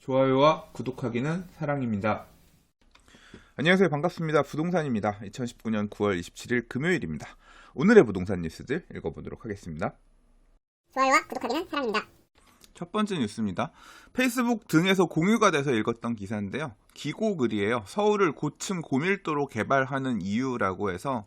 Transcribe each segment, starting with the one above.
좋아요와 구독하기는 사랑입니다. 안녕하세요. 반갑습니다. 부동산입니다. 2019년 9월 27일 금요일입니다. 오늘의 부동산 뉴스들 읽어보도록 하겠습니다. 좋아요와 구독하기는 사랑입니다. 첫 번째 뉴스입니다. 페이스북 등에서 공유가 돼서 읽었던 기사인데요. 기고 글이에요. 서울을 고층 고밀도로 개발하는 이유라고 해서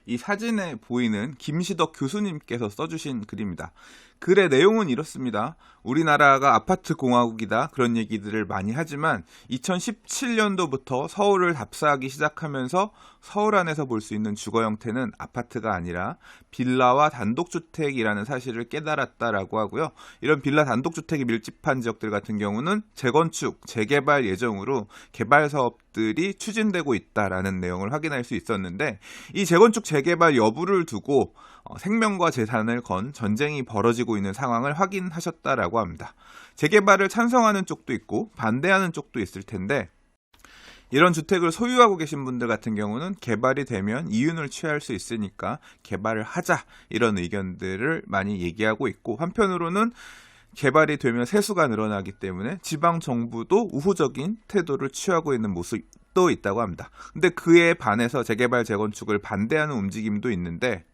이 사진에 보이는 김시덕 교수님께서 써주신 글입니다. 글의 내용은 이렇습니다. 우리나라가 아파트 공화국이다 그런 얘기들을 많이 하지만 2017년도부터 서울을 답사하기 시작하면서 서울 안에서 볼 수 있는 주거 형태는 아파트가 아니라 빌라와 단독주택이라는 사실을 깨달았다라고 하고요. 이런 빌라 단독주택이 밀집한 지역들 같은 경우는 재건축, 재개발 예정으로 개발 사업들이 추진되고 있다라는 내용을 확인할 수 있었는데 이 재건축, 재개발 여부를 두고 생명과 재산을 건 전쟁이 벌어지고 있는 상황을 확인하셨다라고 합니다. 재개발을 찬성하는 쪽도 있고 반대하는 쪽도 있을 텐데 이런 주택을 소유하고 계신 분들 같은 경우는 개발이 되면 이윤을 취할 수 있으니까 개발을 하자 이런 의견들을 많이 얘기하고 있고 한편으로는 개발이 되면 세수가 늘어나기 때문에 지방 정부도 우호적인 태도를 취하고 있는 모습도 있다고 합니다. 근데 그에 반해서 재개발 재건축을 반대하는 움직임도 있는데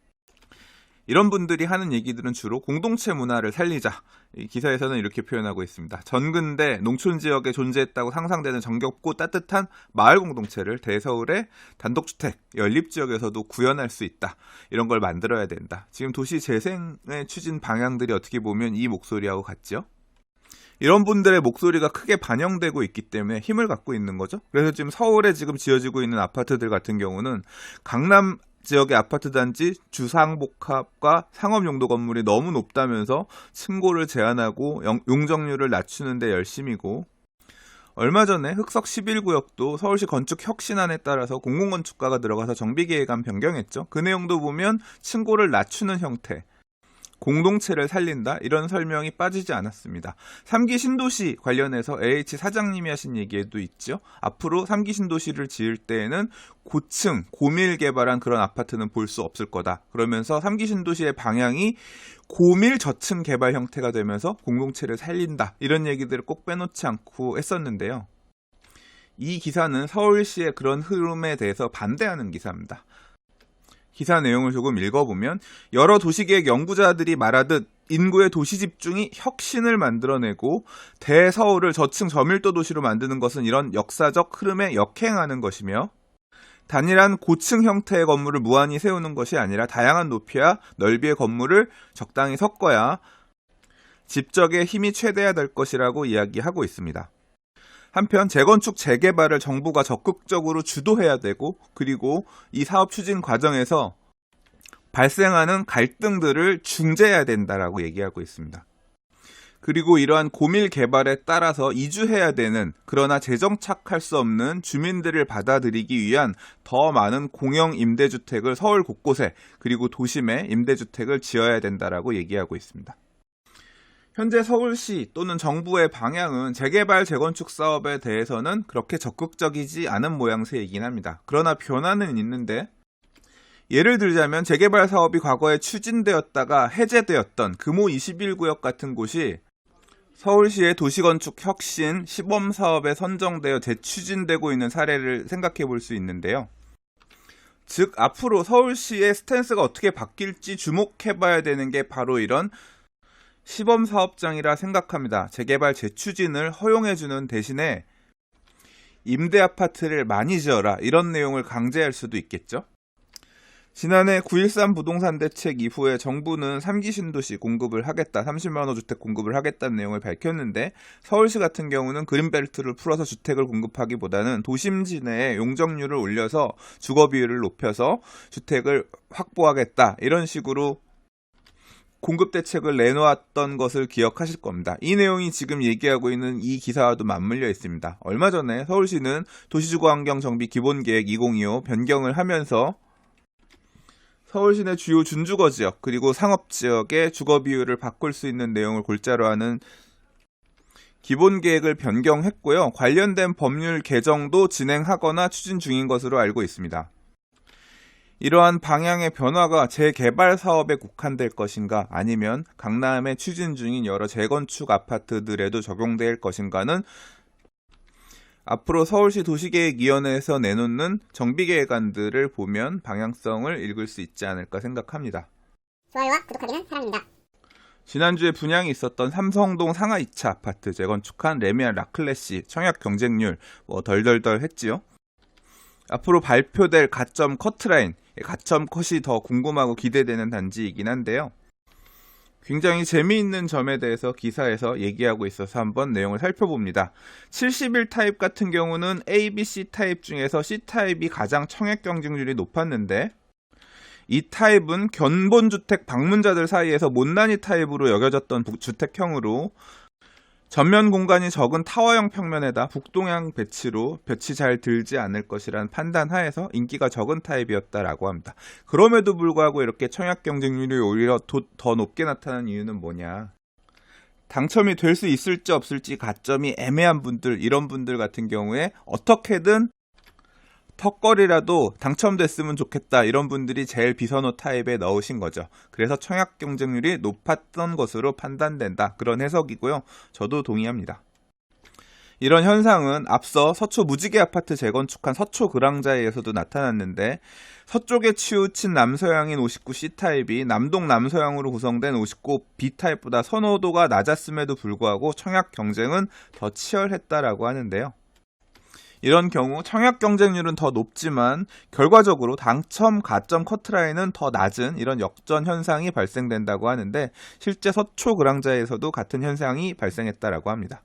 이런 분들이 하는 얘기들은 주로 공동체 문화를 살리자. 이 기사에서는 이렇게 표현하고 있습니다. 전근대 농촌 지역에 존재했다고 상상되는 정겹고 따뜻한 마을 공동체를 대서울의 단독주택, 연립지역에서도 구현할 수 있다. 이런 걸 만들어야 된다. 지금 도시 재생의 추진 방향들이 어떻게 보면 이 목소리하고 같죠? 이런 분들의 목소리가 크게 반영되고 있기 때문에 힘을 갖고 있는 거죠. 그래서 지금 서울에 지금 지어지고 있는 아파트들 같은 경우는 강남 지역의 아파트 단지 주상복합과 상업용도 건물이 너무 높다면서 층고를 제한하고 용적률을 낮추는 데 열심이고 얼마 전에 흑석 11구역도 서울시 건축혁신안에 따라서 공공건축가가 들어가서 정비계획안 변경했죠. 그 내용도 보면 층고를 낮추는 형태 공동체를 살린다 이런 설명이 빠지지 않았습니다. 3기 신도시 관련해서 LH 사장님이 하신 얘기에도 있죠. 앞으로 3기 신도시를 지을 때에는 고층 고밀 개발한 그런 아파트는 볼 수 없을 거다. 그러면서 3기 신도시의 방향이 고밀 저층 개발 형태가 되면서 공동체를 살린다 이런 얘기들을 꼭 빼놓지 않고 했었는데요. 이 기사는 서울시의 그런 흐름에 대해서 반대하는 기사입니다. 기사 내용을 조금 읽어보면 여러 도시계획 연구자들이 말하듯 인구의 도시 집중이 혁신을 만들어내고 대서울을 저층 저밀도 도시로 만드는 것은 이런 역사적 흐름에 역행하는 것이며 단일한 고층 형태의 건물을 무한히 세우는 것이 아니라 다양한 높이와 넓이의 건물을 적당히 섞어야 집적의 힘이 최대화될 것이라고 이야기하고 있습니다. 한편 재건축 재개발을 정부가 적극적으로 주도해야 되고 그리고 이 사업 추진 과정에서 발생하는 갈등들을 중재해야 된다라고 얘기하고 있습니다. 그리고 이러한 고밀 개발에 따라서 이주해야 되는 그러나 재정착할 수 없는 주민들을 받아들이기 위한 더 많은 공영 임대주택을 서울 곳곳에 그리고 도심에 임대주택을 지어야 된다라고 얘기하고 있습니다. 현재 서울시 또는 정부의 방향은 재개발 재건축 사업에 대해서는 그렇게 적극적이지 않은 모양새이긴 합니다. 그러나 변화는 있는데 예를 들자면 재개발 사업이 과거에 추진되었다가 해제되었던 금호 21구역 같은 곳이 서울시의 도시건축 혁신 시범사업에 선정되어 재추진되고 있는 사례를 생각해 볼 수 있는데요. 즉 앞으로 서울시의 스탠스가 어떻게 바뀔지 주목해 봐야 되는 게 바로 이런 시범사업장이라 생각합니다. 재개발 재추진을 허용해주는 대신에 임대아파트를 많이 지어라 이런 내용을 강제할 수도 있겠죠. 지난해 9.13 부동산 대책 이후에 정부는 3기 신도시 공급을 하겠다, 30만 호 주택 공급을 하겠다는 내용을 밝혔는데 서울시 같은 경우는 그린벨트를 풀어서 주택을 공급하기보다는 도심지 내에 용적률을 올려서 주거 비율을 높여서 주택을 확보하겠다 이런 식으로 공급 대책을 내놓았던 것을 기억하실 겁니다. 이 내용이 지금 얘기하고 있는 이 기사와도 맞물려 있습니다. 얼마 전에 서울시는 도시주거환경정비 기본계획 2025 변경을 하면서 서울 시내 주요 준주거지역 그리고 상업지역의 주거비율을 바꿀 수 있는 내용을 골자로 하는 기본계획을 변경했고요. 관련된 법률 개정도 진행하거나 추진 중인 것으로 알고 있습니다. 이러한 방향의 변화가 재개발 사업에 국한될 것인가 아니면 강남에 추진 중인 여러 재건축 아파트들에도 적용될 것인가는 앞으로 서울시 도시계획위원회에서 내놓는 정비계획안들을 보면 방향성을 읽을 수 있지 않을까 생각합니다. 좋아요와 구독하기는 사랑입니다. 지난주에 분양이 있었던 삼성동 상하 2차 아파트 재건축한 레미안 라클래시 청약 경쟁률 덜덜덜 했지요. 앞으로 발표될 가점 커트라인, 가점 컷이 더 궁금하고 기대되는 단지이긴 한데요. 굉장히 재미있는 점에 대해서 기사에서 얘기하고 있어서 한번 내용을 살펴봅니다. 71 타입 같은 경우는 A, B, C 타입 중에서 C 타입이 가장 청약 경쟁률이 높았는데 이 타입은 견본주택 방문자들 사이에서 못난이 타입으로 여겨졌던 주택형으로 전면 공간이 적은 타워형 평면에다 북동향 배치로 볕이 잘 들지 않을 것이라는 판단 하에서 인기가 적은 타입이었다라고 합니다. 그럼에도 불구하고 이렇게 청약 경쟁률이 오히려 더 높게 나타나는 이유는 뭐냐? 당첨이 될 수 있을지 없을지 가점이 애매한 분들, 이런 분들 같은 경우에 어떻게든 턱걸이라도 당첨됐으면 좋겠다, 이런 분들이 제일 비선호 타입에 넣으신 거죠. 그래서 청약 경쟁률이 높았던 것으로 판단된다, 그런 해석이고요. 저도 동의합니다. 이런 현상은 앞서 서초 무지개 아파트 재건축한 서초 그랑자에서도 나타났는데 서쪽에 치우친 남서향인 59C 타입이 남동 남서향으로 구성된 59B 타입보다 선호도가 낮았음에도 불구하고 청약 경쟁은 더 치열했다라고 하는데요. 이런 경우 청약 경쟁률은 더 높지만 결과적으로 당첨 가점 커트라인은 더 낮은 이런 역전 현상이 발생된다고 하는데 실제 서초 그랑자에서도 같은 현상이 발생했다라고 합니다.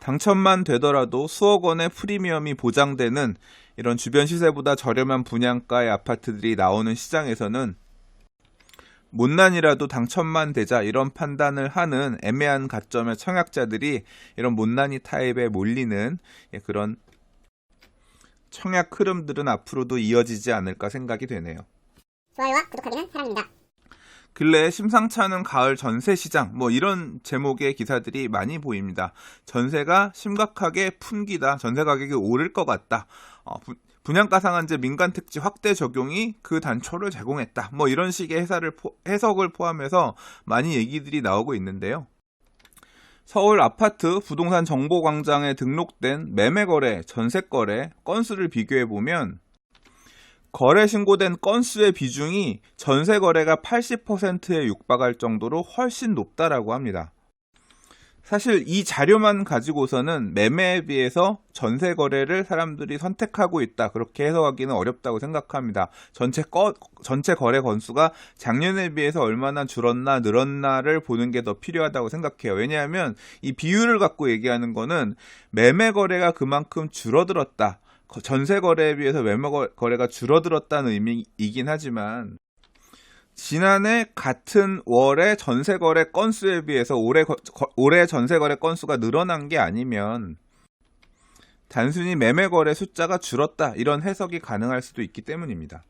당첨만 되더라도 수억 원의 프리미엄이 보장되는 이런 주변 시세보다 저렴한 분양가의 아파트들이 나오는 시장에서는 못난이라도 당첨만 되자 이런 판단을 하는 애매한 가점의 청약자들이 이런 못난이 타입에 몰리는 그런 청약 흐름들은 앞으로도 이어지지 않을까 생각이 되네요. 좋아요와 구독하기는 사랑입니다. 근래 심상치 않은 가을 전세 시장, 이런 제목의 기사들이 많이 보입니다. 전세가 심각하게 풍기다, 전세 가격이 오를 것 같다, 분양가 상한제 민간 택지 확대 적용이 그 단초를 제공했다, 이런 식의 해석을 포함해서 많이 얘기들이 나오고 있는데요. 서울 아파트 부동산 정보광장에 등록된 매매거래, 전세거래 건수를 비교해보면 거래 신고된 건수의 비중이 전세 거래가 80%에 육박할 정도로 훨씬 높다라고 합니다. 사실 이 자료만 가지고서는 매매에 비해서 전세 거래를 사람들이 선택하고 있다, 그렇게 해석하기는 어렵다고 생각합니다. 전체 거래 건수가 작년에 비해서 얼마나 줄었나 늘었나를 보는 게 더 필요하다고 생각해요. 왜냐하면 이 비율을 갖고 얘기하는 거는 매매 거래가 그만큼 줄어들었다, 전세 거래에 비해서 매매 거래가 줄어들었다는 의미이긴 하지만 지난해 같은 월의 전세 거래 건수에 비해서 올해 전세 거래 건수가 늘어난 게 아니면 단순히 매매 거래 숫자가 줄었다, 이런 해석이 가능할 수도 있기 때문입니다.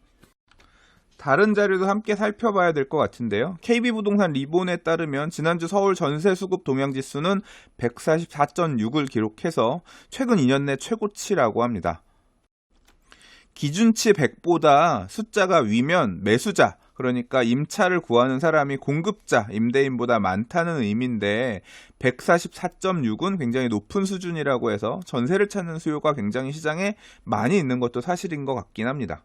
다른 자료도 함께 살펴봐야 될 것 같은데요. KB부동산 리본에 따르면 지난주 서울 전세 수급 동향 지수는 144.6을 기록해서 최근 2년 내 최고치라고 합니다. 기준치 100보다 숫자가 위면 매수자, 그러니까 임차를 구하는 사람이 공급자, 임대인보다 많다는 의미인데 144.6은 굉장히 높은 수준이라고 해서 전세를 찾는 수요가 굉장히 시장에 많이 있는 것도 사실인 것 같긴 합니다.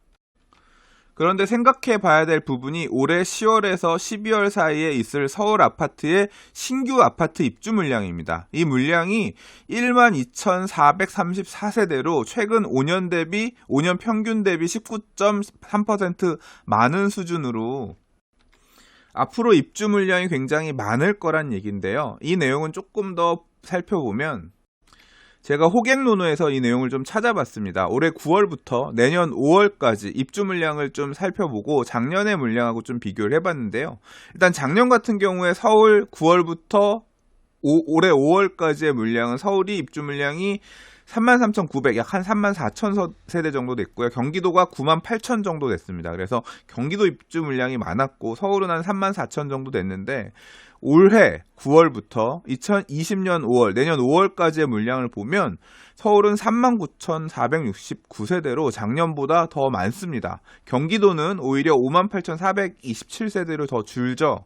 그런데 생각해 봐야 될 부분이 올해 10월에서 12월 사이에 있을 서울 아파트의 신규 아파트 입주 물량입니다. 이 물량이 12,434세대로 최근 5년 평균 대비 19.3% 많은 수준으로 앞으로 입주 물량이 굉장히 많을 거란 얘기인데요. 이 내용은 조금 더 살펴보면 제가 호갱노노에서 이 내용을 좀 찾아봤습니다. 올해 9월부터 내년 5월까지 입주 물량을 좀 살펴보고 작년의 물량하고 좀 비교를 해봤는데요. 일단 작년 같은 경우에 서울 9월부터 올해 5월까지의 물량은 서울이 입주 물량이 33,900, 약 한 34,000세대 정도 됐고요. 경기도가 98,000 정도 됐습니다. 그래서 경기도 입주 물량이 많았고 서울은 한 34,000 정도 됐는데 올해 9월부터 2020년 5월, 내년 5월까지의 물량을 보면 서울은 39,469세대로 작년보다 더 많습니다. 경기도는 오히려 58,427세대로 더 줄죠.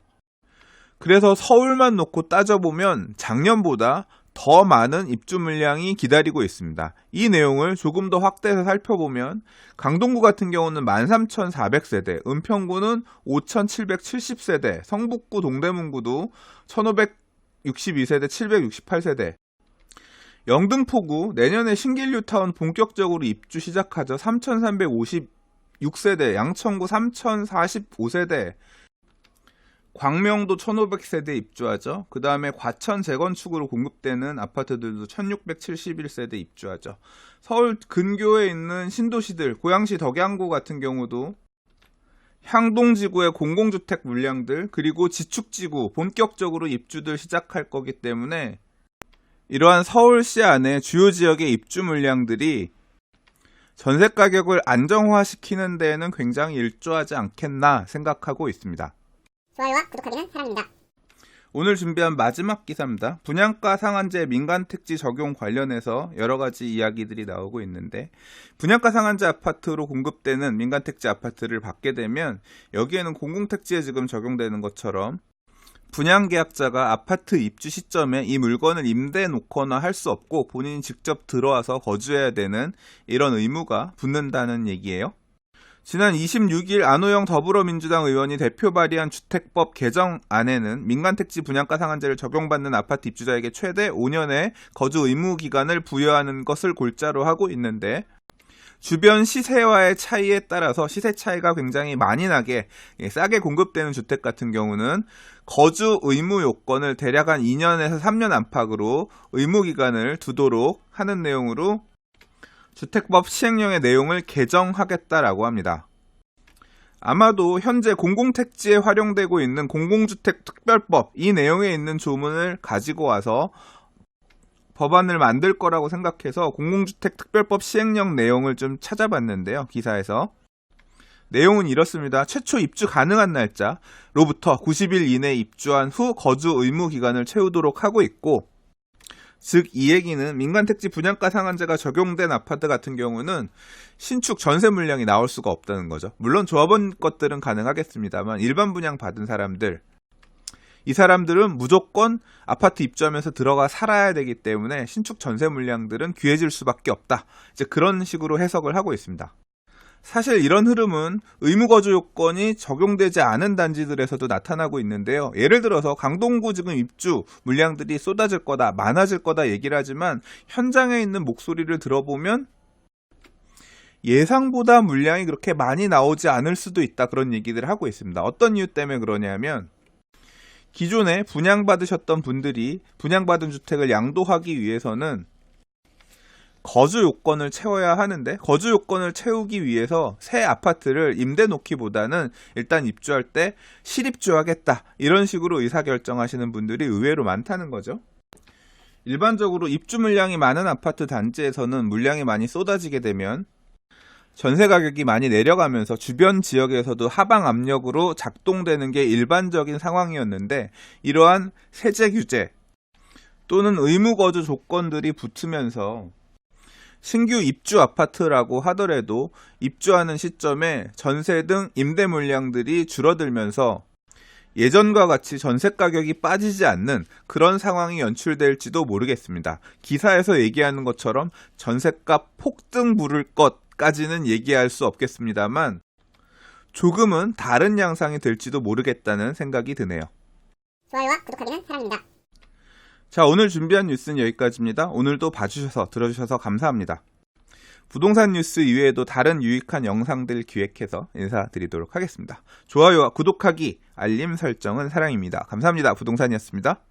그래서 서울만 놓고 따져보면 작년보다 더 많은 입주 물량이 기다리고 있습니다. 이 내용을 조금 더 확대해서 살펴보면 강동구 같은 경우는 13,400세대, 은평구는 5,770세대, 성북구 동대문구도 1,562세대, 768세대, 영등포구 내년에 신길뉴 타운 본격적으로 입주 시작하죠. 3,356세대, 양천구 3,045세대, 광명도 1,500세대 입주하죠. 그 다음에 과천 재건축으로 공급되는 아파트들도 1,671세대 입주하죠. 서울 근교에 있는 신도시들, 고양시 덕양구 같은 경우도 향동지구의 공공주택 물량들, 그리고 지축지구 본격적으로 입주들 시작할 거기 때문에 이러한 서울시 안에 주요 지역의 입주 물량들이 전세 가격을 안정화시키는 데에는 굉장히 일조하지 않겠나 생각하고 있습니다. 좋아요와 구독하기는 사랑입니다. 오늘 준비한 마지막 기사입니다. 분양가 상한제 민간택지 적용 관련해서 여러 가지 이야기들이 나오고 있는데, 분양가 상한제 아파트로 공급되는 민간택지 아파트를 받게 되면 여기에는 공공택지에 지금 적용되는 것처럼 분양계약자가 아파트 입주 시점에 이 물건을 임대해 놓거나 할 수 없고 본인이 직접 들어와서 거주해야 되는 이런 의무가 붙는다는 얘기예요. 지난 26일 안호영 더불어민주당 의원이 대표 발의한 주택법 개정안에는 민간택지 분양가 상한제를 적용받는 아파트 입주자에게 최대 5년의 거주 의무 기간을 부여하는 것을 골자로 하고 있는데, 주변 시세와의 차이에 따라서 시세 차이가 굉장히 많이 나게 싸게 공급되는 주택 같은 경우는 거주 의무 요건을 대략 한 2년에서 3년 안팎으로 의무 기간을 두도록 하는 내용으로 주택법 시행령의 내용을 개정하겠다라고 합니다. 아마도 현재 공공택지에 활용되고 있는 공공주택특별법, 이 내용에 있는 조문을 가지고 와서 법안을 만들 거라고 생각해서 공공주택특별법 시행령 내용을 좀 찾아봤는데요. 기사에서 내용은 이렇습니다. 최초 입주 가능한 날짜로부터 90일 이내에 입주한 후 거주 의무 기간을 채우도록 하고 있고, 즉 이 얘기는 민간택지 분양가 상한제가 적용된 아파트 같은 경우는 신축 전세 물량이 나올 수가 없다는 거죠. 물론 조합원 것들은 가능하겠습니다만 일반 분양 받은 사람들, 이 사람들은 무조건 아파트 입주하면서 들어가 살아야 되기 때문에 신축 전세 물량들은 귀해질 수밖에 없다. 이제 그런 식으로 해석을 하고 있습니다. 사실 이런 흐름은 의무거주 요건이 적용되지 않은 단지들에서도 나타나고 있는데요. 예를 들어서 강동구 지금 입주 물량들이 쏟아질 거다, 많아질 거다 얘기를 하지만 현장에 있는 목소리를 들어보면 예상보다 물량이 그렇게 많이 나오지 않을 수도 있다, 그런 얘기들을 하고 있습니다. 어떤 이유 때문에 그러냐면 기존에 분양받으셨던 분들이 분양받은 주택을 양도하기 위해서는 거주 요건을 채워야 하는데, 거주 요건을 채우기 위해서 새 아파트를 임대 놓기보다는 일단 입주할 때 실입주하겠다, 이런 식으로 의사결정하시는 분들이 의외로 많다는 거죠. 일반적으로 입주 물량이 많은 아파트 단지에서는 물량이 많이 쏟아지게 되면 전세 가격이 많이 내려가면서 주변 지역에서도 하방 압력으로 작동되는 게 일반적인 상황이었는데, 이러한 세제 규제 또는 의무 거주 조건들이 붙으면서 신규 입주 아파트라고 하더라도 입주하는 시점에 전세 등 임대 물량들이 줄어들면서 예전과 같이 전세 가격이 빠지지 않는 그런 상황이 연출될지도 모르겠습니다. 기사에서 얘기하는 것처럼 전세값 폭등 부를 것까지는 얘기할 수 없겠습니다만 조금은 다른 양상이 될지도 모르겠다는 생각이 드네요. 좋아요와 구독하기는 사랑입니다. 자, 오늘 준비한 뉴스는 여기까지입니다. 오늘도 봐주셔서 들어주셔서 감사합니다. 부동산 뉴스 이외에도 다른 유익한 영상들 기획해서 인사드리도록 하겠습니다. 좋아요와 구독하기, 알림 설정은 사랑입니다. 감사합니다. 부동산이었습니다.